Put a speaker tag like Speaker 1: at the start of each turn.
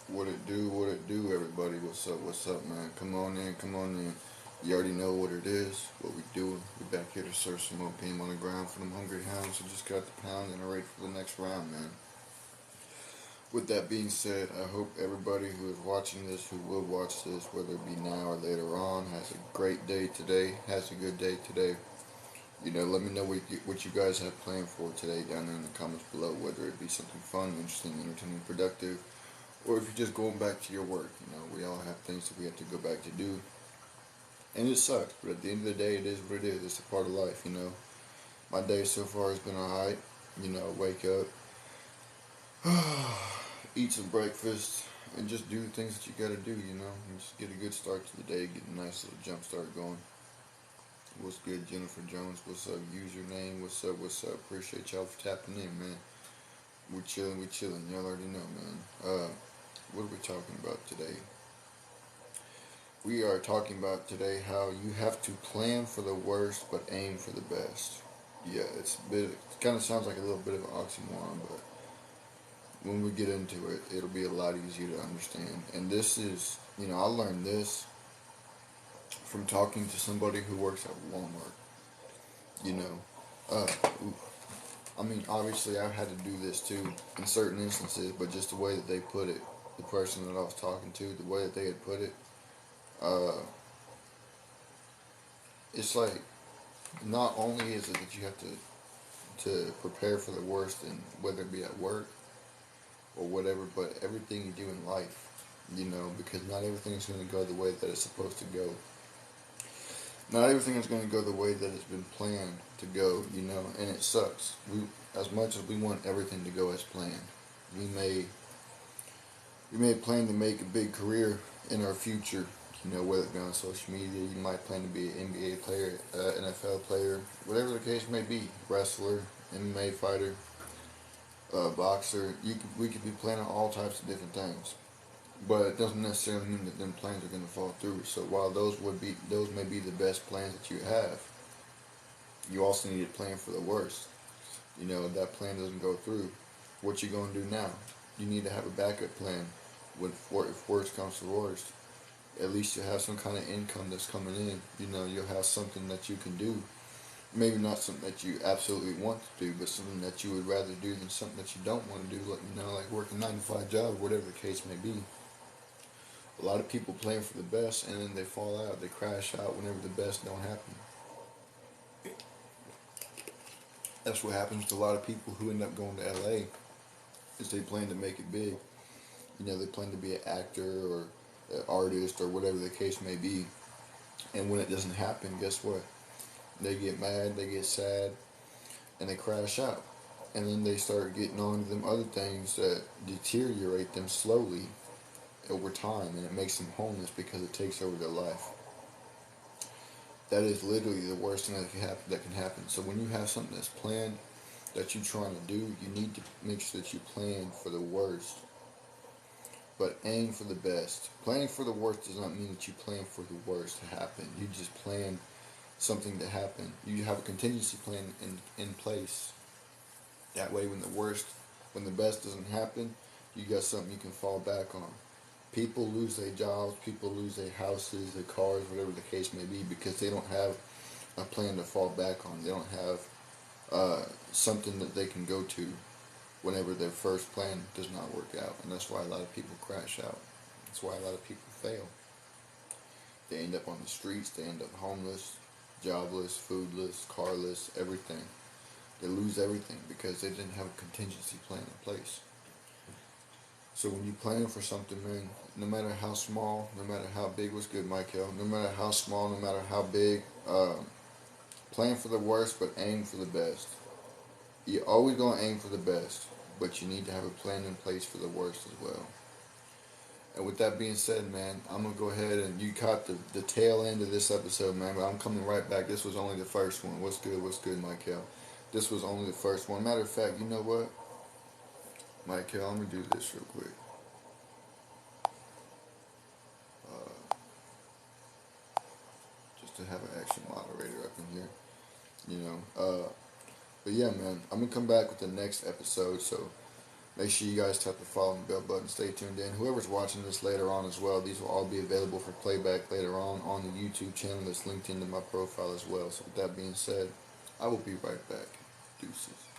Speaker 1: What it do, everybody? What's up, man? Come on in, come on in. You already know what it is, what we doing. We back here to serve some more game on the ground for them hungry hounds who just got the pound and are ready for the next round, man. With that being said, I hope everybody who is watching this, who will watch this, whether it be now or later on, has a great day today, has a good day today. Let me know what you guys have planned for today down there in the comments below, whether it be something fun, interesting, entertaining, productive, or if you're just going back to your work. We all have things that we have to go back to do, and it sucks. But at the end of the day, it is what it is. It's a part of life. My day so far has been alright. Wake up, eat some breakfast, and just do the things that you gotta do. And just get a good start to the day, get a nice little jump start going. What's good, Jennifer Jones? What's up, username? What's up? What's up? Appreciate y'all for tapping in, man. We're chilling, we chilling. Y'all already know, man. What are we talking about today? We are talking about today how you have to plan for the worst but aim for the best. Yeah, it kind of sounds like a little bit of an oxymoron, but when we get into it, it'll be a lot easier to understand. And this is, I learned this from talking to somebody who works at Walmart. You know, uh, I mean, obviously I've had to do this too in certain instances, but just the way that they put it, the person that I was talking to, the way that they had put it, uh, it's like not only is it that you have to prepare for the worst, and whether it be at work or whatever, but everything you do in life, because not everything is going to go the way that it's supposed to go. Not everything is going to go the way that it's been planned to go, and it sucks. As much as we want everything to go as planned, we may we may plan to make a big career in our future. Whether it be on social media, you might plan to be an NBA player, NFL player, whatever the case may be, wrestler, MMA fighter, boxer. We could be planning all types of different things, but it doesn't necessarily mean that them plans are going to fall through. So while those may be the best plans that you have, you also need to plan for the worst. If that plan doesn't go through, what you gonna do now? You need to have a backup plan. If worst comes to worst, at least you have some kind of income that's coming in. You'll have something that you can do. Maybe not something that you absolutely want to do, but something that you would rather do than something that you don't want to do. Like work a 9 to 5 job, whatever the case may be. A lot of people plan for the best, and then they fall out. They crash out whenever the best don't happen. That's what happens to a lot of people who end up going to LA. Is they plan to make it big. They plan to be an actor or an artist or whatever the case may be. And when it doesn't happen, guess what? They get mad, they get sad, and they crash out. And then they start getting on to them other things that deteriorate them slowly over time, and it makes them homeless because it takes over their life. That is literally the worst thing that can happen. So when you have something that's planned that you're trying to do, you need to make sure that you plan for the worst, but aim for the best. Planning for the worst does not mean that you plan for the worst to happen. You just plan something to happen. You have a contingency plan in place. That way, when the best doesn't happen, you got something you can fall back on. People lose their jobs, people lose their houses, their cars, whatever the case may be, because they don't have a plan to fall back on. They don't have something that they can go to whenever their first plan does not work out. And that's why a lot of people crash out. That's why a lot of people fail. They end up on the streets, they end up homeless, jobless, foodless, carless, everything. They lose everything because they didn't have a contingency plan in place. So when you plan for something, man, no matter how small, no matter how big, what's good, Michael, no matter how small, no matter how big, plan for the worst, but aim for the best. You're always going to aim for the best, but you need to have a plan in place for the worst as well. And with that being said, man, I'm going to go ahead and you caught the tail end of this episode, man, but I'm coming right back. This was only the first one. What's good, Michael? This was only the first one. Matter of fact, you know what? Michael, I'm going to do this real quick. Just to have an actual moderator up in here. But yeah, man, I'm going to come back with the next episode, so Make sure you guys tap the follow and bell button. Stay tuned in. Whoever's watching this later on as well, these will all be available for playback later on the YouTube channel that's linked into my profile as well. So with that being said, I will be right back. Deuces.